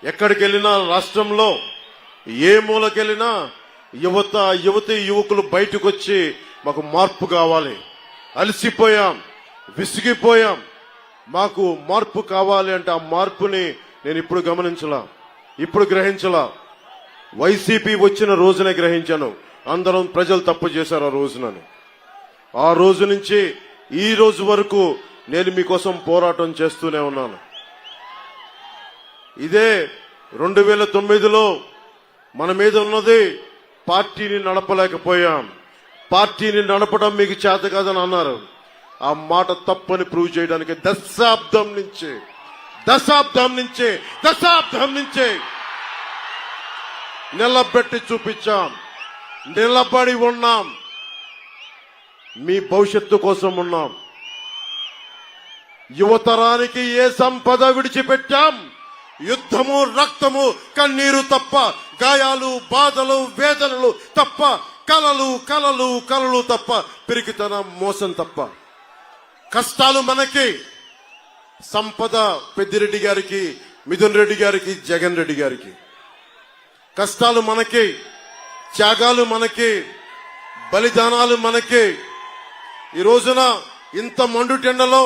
ఎక్కడికి వెళ్ళినా రాష్ట్రంలో ఏ మూలకెళ్ళినా యువతి యువకులు బయటకు వచ్చి మాకు మార్పు కావాలి, అలసిపోయాం, విసిగిపోయాం, మాకు మార్పు కావాలి అంటే ఆ మార్పుని నేను ఇప్పుడు గమనించలా, ఇప్పుడు గ్రహించలా. వైసీపీ వచ్చిన రోజునే గ్రహించాను, అందరం ప్రజలు తప్పు చేశారు ఆ రోజునని. ఆ రోజు నుంచి ఈ రోజు వరకు నేను మీకోసం పోరాటం చేస్తూనే ఉన్నాను. ఇదే 2009లో మన మీద ఉన్నది పార్టీని నడపలేకపోయాం, పార్టీని నడపడం మీకు చేత కాదని అన్నారు. ఆ మాట తప్పని ప్రూవ్ చేయడానికి దశాబ్దం నుంచి నిలబెట్టి చూపించాం, నిలబడి ఉన్నాం, మీ భవిష్యత్తు కోసం ఉన్నాం. యువతరానికి ఏ సంపద విడిచిపెట్టాం? యుద్ధము, రక్తము, కన్నీరు తప్ప, గాయాలు, బాధలు, వేదనలు తప్ప, కలలు తప్ప, పిరికితనం, మోసం తప్ప. కష్టాలు మనకి, సంపద పెద్దిరెడ్డి గారికి, మిథున్ రెడ్డి గారికి, జగన్ రెడ్డి గారికి. కష్టాలు మనకి, త్యాగాలు మనకి, బలిదానాలు మనకి. ఈ రోజున ఇంత మండుటెండలో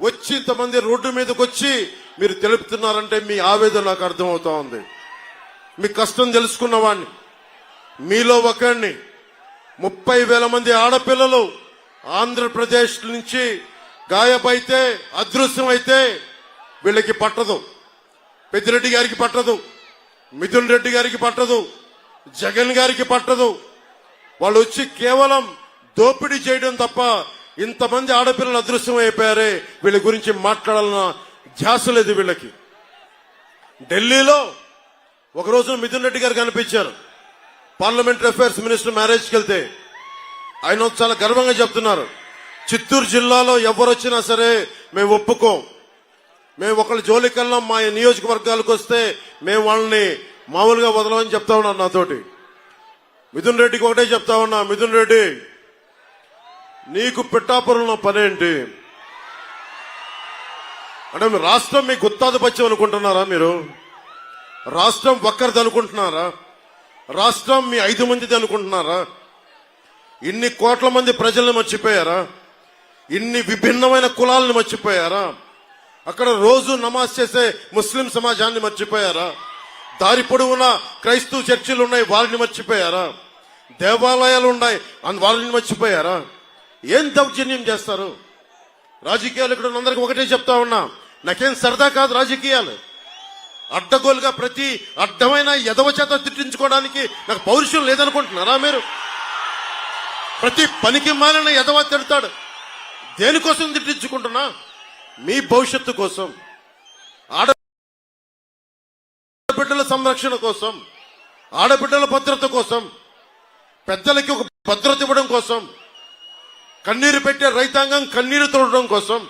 వచ్చి ఇంతమంది రోడ్డు మీదకి వచ్చి మీరు తెలుపుతున్నారంటే మీ ఆవేదన నాకు అర్థమవుతా ఉంది. మీ కష్టం తెలుసుకున్నవాడిని, మీలో ఒకరిని. 30,000 మంది ఆడపిల్లలు ఆంధ్రప్రదేశ్ నుంచి గాయపైతే, అదృశ్యమైతే వీళ్ళకి పట్టదు. పెద్దిరెడ్డి గారికి పట్టదు, మిథున్ రెడ్డి గారికి పట్టదు, జగన్ గారికి పట్టదు. వాళ్ళు వచ్చి కేవలం దోపిడీ చేయడం తప్ప ఇంతమంది ఆడపిల్లలు అదృశ్యం అయిపోయారే, వీళ్ళ గురించి మాట్లాడాలన్న ధ్యాస లేదు వీళ్ళకి. ఢిల్లీలో ఒకరోజు మిథున్ రెడ్డి గారు కనిపించారు, పార్లమెంటరీ అఫైర్స్ మినిస్టర్ మ్యారేజ్కి వెళ్తే. ఆయన చాలా గర్వంగా చెప్తున్నారు, చిత్తూరు జిల్లాలో ఎవరొచ్చినా సరే మేము ఒప్పుకోం, మేము ఒకళ్ళ జోలికల్లా మా నియోజకవర్గాలకు వస్తే మేము వాళ్ళని మామూలుగా వదలమని చెప్తా ఉన్నారు నాతోటి. మిథున్ రెడ్డికి ఒకటే చెప్తా ఉన్నా, మిథున్ రెడ్డి నీకు పిఠాపురంలో పనేంటి అంటే, రాష్ట్రం మీ గుత్తాధిపత్యం అనుకుంటున్నారా? మీరు రాష్ట్రం ఒక్కరిది అనుకుంటున్నారా? రాష్ట్రం మీ 5 మందిది అనుకుంటున్నారా? ఇన్ని కోట్ల మంది ప్రజల్ని మర్చిపోయారా? ఇన్ని విభిన్నమైన కులాలను మర్చిపోయారా? అక్కడ రోజు నమాజ్ చేసే ముస్లిం సమాజాన్ని మర్చిపోయారా? దారి పొడవునా క్రైస్తవ చర్చిలు ఉన్నాయి, వారిని మర్చిపోయారా? దేవాలయాలు ఉన్నాయి, వారిని మర్చిపోయారా? ఏం దౌర్జన్యం చేస్తారు? రాజకీయాలు ఇక్కడ అందరికి ఒకటే చెప్తా ఉన్నా, నాకేం సరదా కాదు రాజకీయాలు. అడ్డగోలుగా ప్రతి అడ్డమైన ఎదవ చేత తిట్టించుకోవడానికి నాకు పౌరుషం లేదనుకుంటున్నారా మీరు? ప్రతి పనికి మాలిన ఎదవ తిడతాడు. దేనికోసం తిట్టించుకుంటున్నా? మీ భవిష్యత్తు కోసం, ఆడబిడ్డల సంరక్షణ కోసం, ఆడబిడ్డల భద్రత కోసం, పెద్దలకి ఒక భద్రత ఇవ్వడం కోసం, కన్నీరు పెట్టే రైతాంగం కన్నీరు తోడడం కోసం,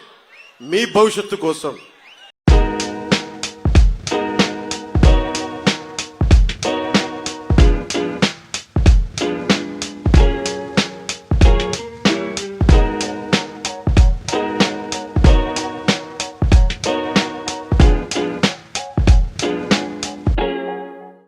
మీ భవిష్యత్తు కోసం.